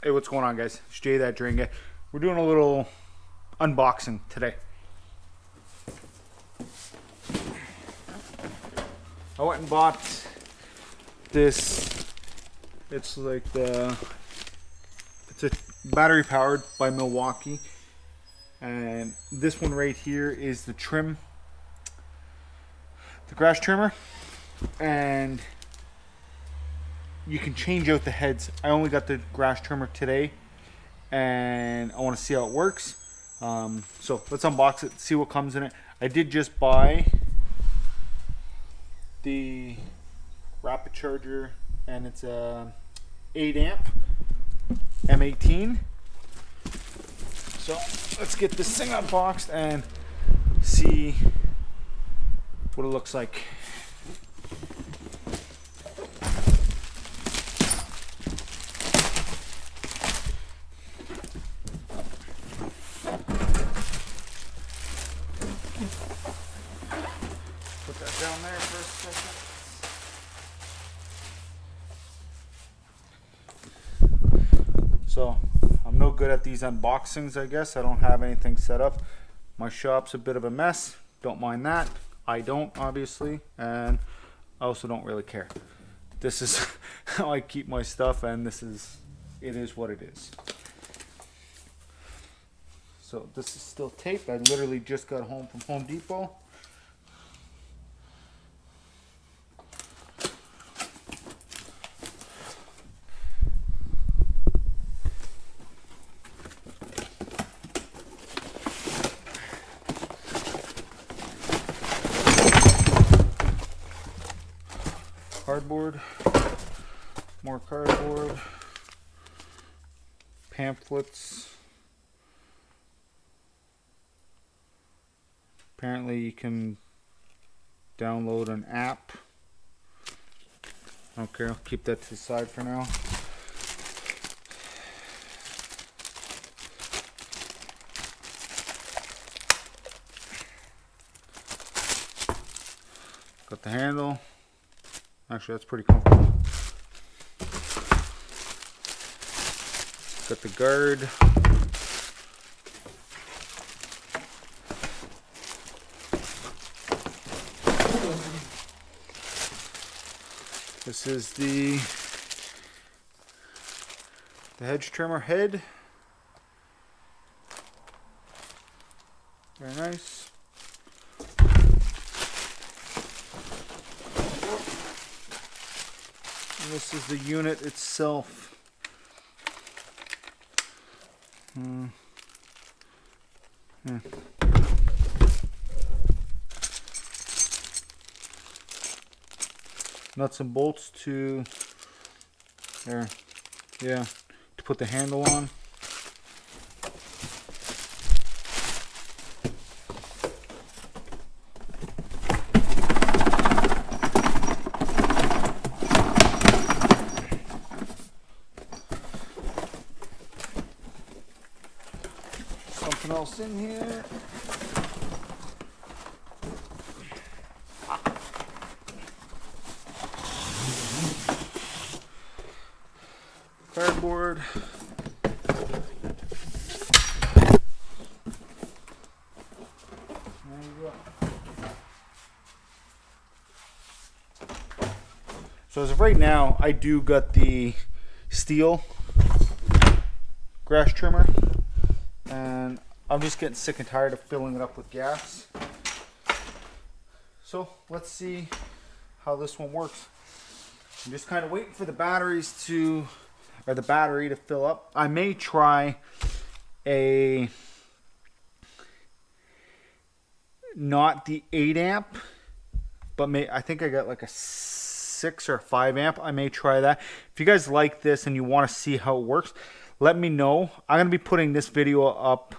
Hey, what's going on, guys? It's Jay that Drain Guy. We're doing a little unboxing today. I went and bought this. It's like it's a battery powered by Milwaukee, and this one right here is the grass trimmer, and you can change out the heads. I only got the grass trimmer today, and I want to see how it works. So let's unbox it, see what comes in it. I did just buy the rapid charger, and it's a 8 amp M18. So let's get this thing unboxed and see what it looks like. Put that down there for a second. So I'm no good at these unboxings, I guess. I don't have anything set up. My shop's a bit of a mess. Don't mind that. I don't, obviously, and I also don't really care. This is how I keep my stuff, and it is what it is. So this is still taped. I literally just got home from Home Depot. Cardboard, more cardboard, pamphlets. Apparently you can download an app. Okay, I'll keep that to the side for now. Got the handle. Actually, that's pretty comfortable. Got the guard. This is the hedge trimmer head. Very nice. This is the unit itself. Nuts and bolts to there, yeah, to put the handle on. Something else in here. Cardboard. There you go. So as of right now, I do got the steel grass trimmer, and I'm just getting sick and tired of filling it up with gas. So let's see how this one works. I'm just kind of waiting for the battery to fill up. I may try not the 8 amp, but I think I got like a 6 or 5 amp. I may try that. If you guys like this and you want to see how it works, let me know. I'm going to be putting this video up.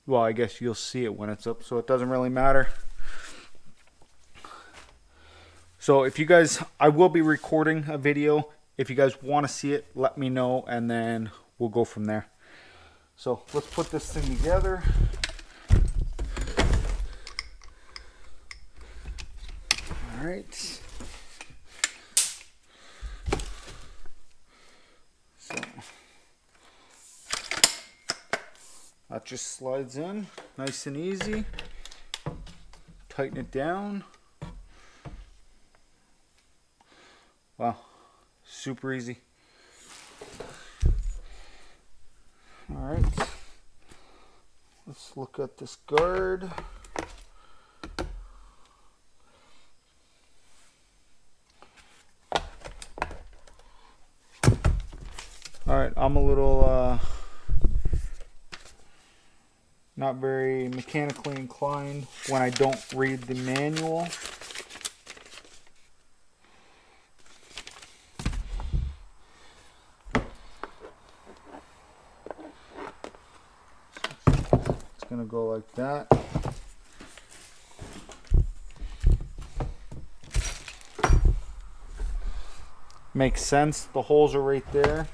Well, I guess you'll see it when it's up, so it doesn't really matter. So if you guys, I will be recording a video. If you guys want to see it, let me know, and then we'll go from there. So let's put this thing together. All right. That just slides in nice and easy. Tighten it down. Wow, super easy. All right, let's look at this guard. All right, I'm a little not very mechanically inclined when I don't read the manual. It's gonna go like that. Makes sense, the holes are right there.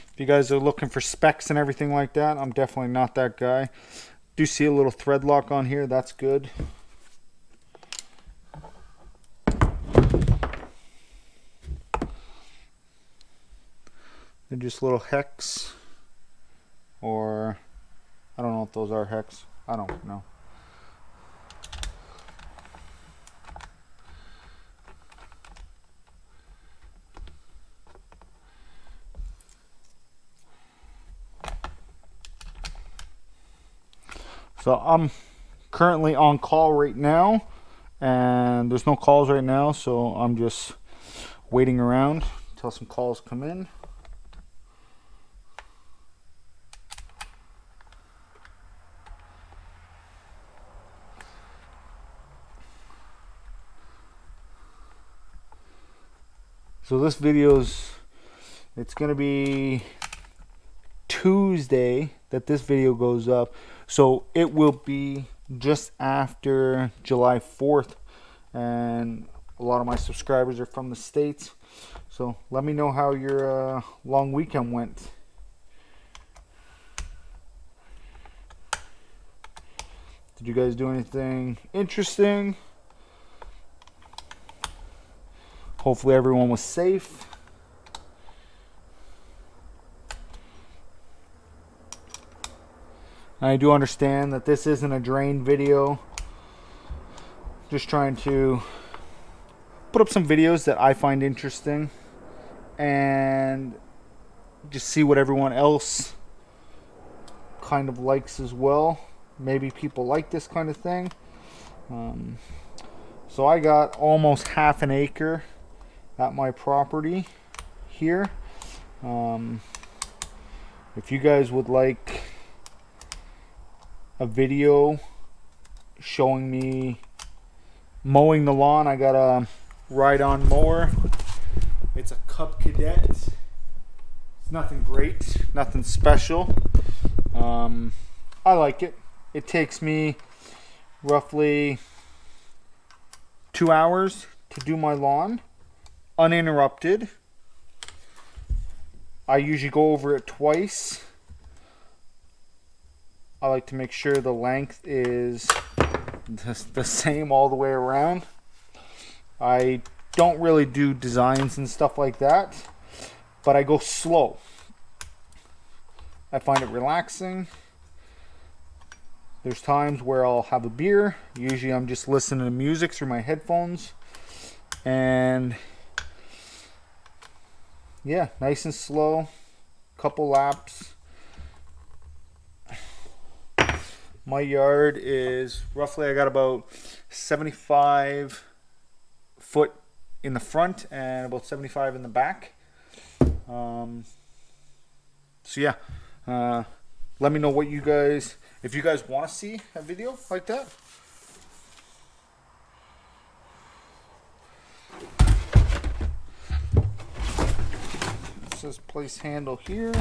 If you guys are looking for specs and everything like that, I'm definitely not that guy. Do see a little thread lock on here, that's good. They're just little hex, or I don't know if those are hex. I don't know. So I'm currently on call right now, and there's no calls right now, so I'm just waiting around until some calls come in. So this video's, it's gonna be Tuesday that this video goes up, so it will be just after July 4th, and a lot of my subscribers are from the States, so let me know how your long weekend went. Did you guys do anything interesting? Hopefully everyone was safe. I do understand that this isn't a drain video. Just trying to put up some videos that I find interesting and just see what everyone else kind of likes as well. Maybe people like this kind of thing. So I got almost half an acre at my property here. If you guys would like a video showing me mowing the lawn, I got a ride-on mower. It's a Cub Cadet. It's nothing great, nothing special. I like it. It takes me roughly 2 hours to do my lawn uninterrupted. I usually go over it twice. I like to make sure the length is the same all the way around. I don't really do designs and stuff like that, but I go slow. I find it relaxing. There's times where I'll have a beer. Usually I'm just listening to music through my headphones, and yeah, nice and slow, couple laps. My yard is roughly, I got about 75 foot in the front and about 75 in the back. So yeah, let me know what you guys, if you guys want to see a video like that. It says place handle here.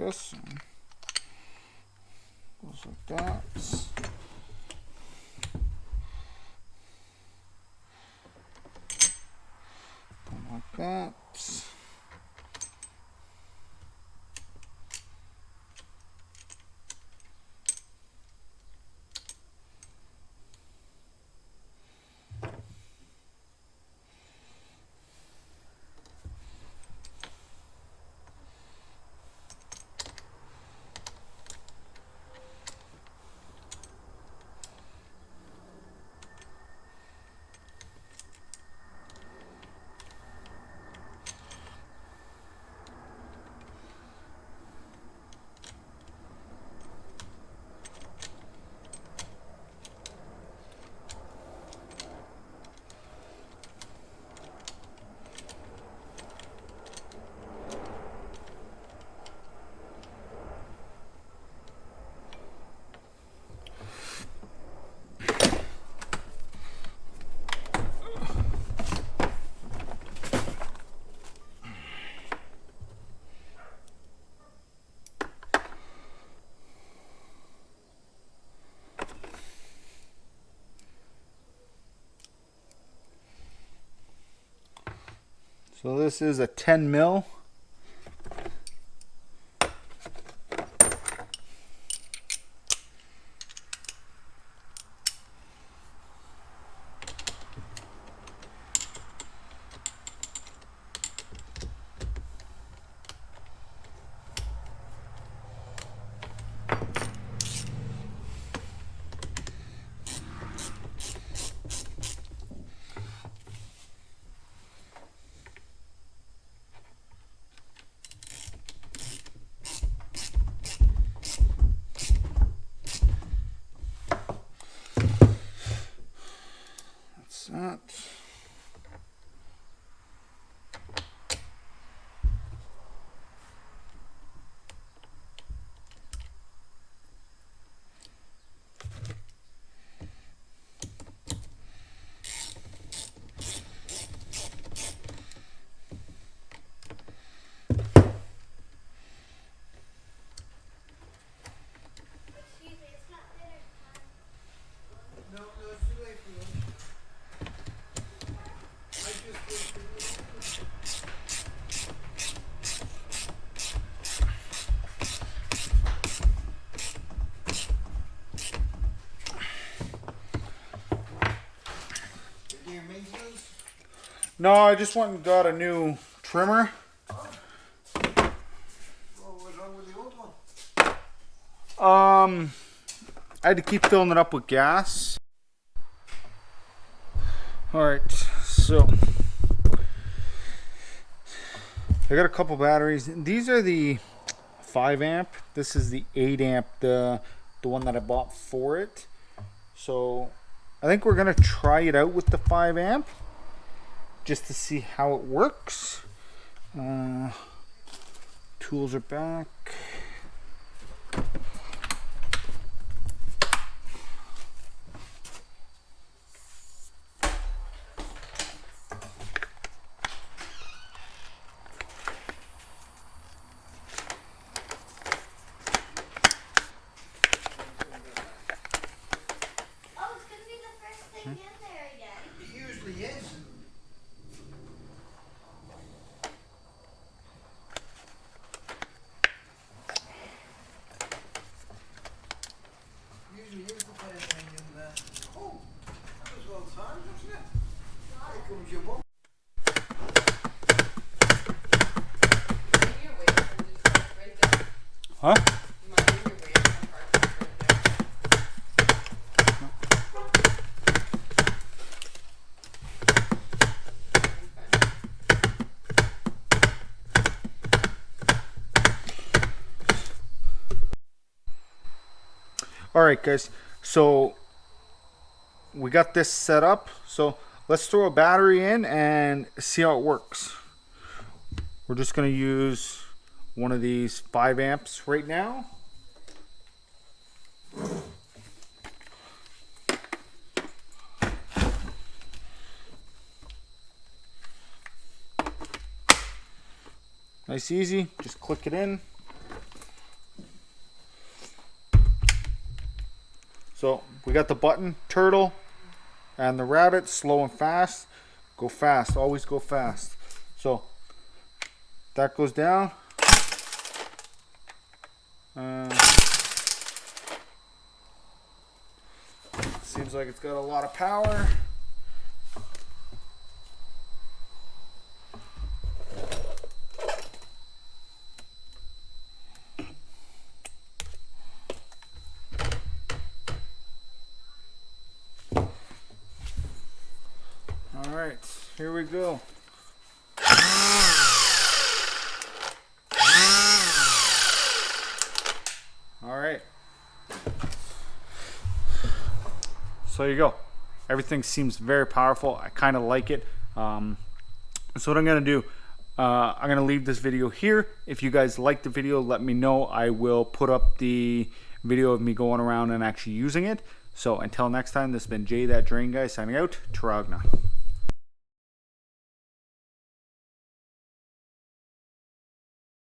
this. Goes like that. Like that. So this is a 10 mil. That. No, I just went and got a new trimmer. What was wrong with the old one? I had to keep filling it up with gas. Alright, so I got a couple batteries. These are the 5 amp. This is the 8 amp, the one that I bought for it. So I think we're gonna try it out with the 5 amp just to see how it works. Tools are back. Huh? All right, guys, so we got this set up. So let's throw a battery in and see how it works. We're just going to use one of these 5 amps right now. Nice, easy, just click it in. So we got the button, turtle, and the rabbit, slow and fast. Go fast, always go fast. So that goes down. Seems like it's got a lot of power. All right, here we go. All right. So there you go. Everything seems very powerful. I kind of like it. So what I'm going to do, I'm going to leave this video here. If you guys like the video, let me know. I will put up the video of me going around and actually using it. So until next time, this has been Jay That Drain Guy signing out. Taragna.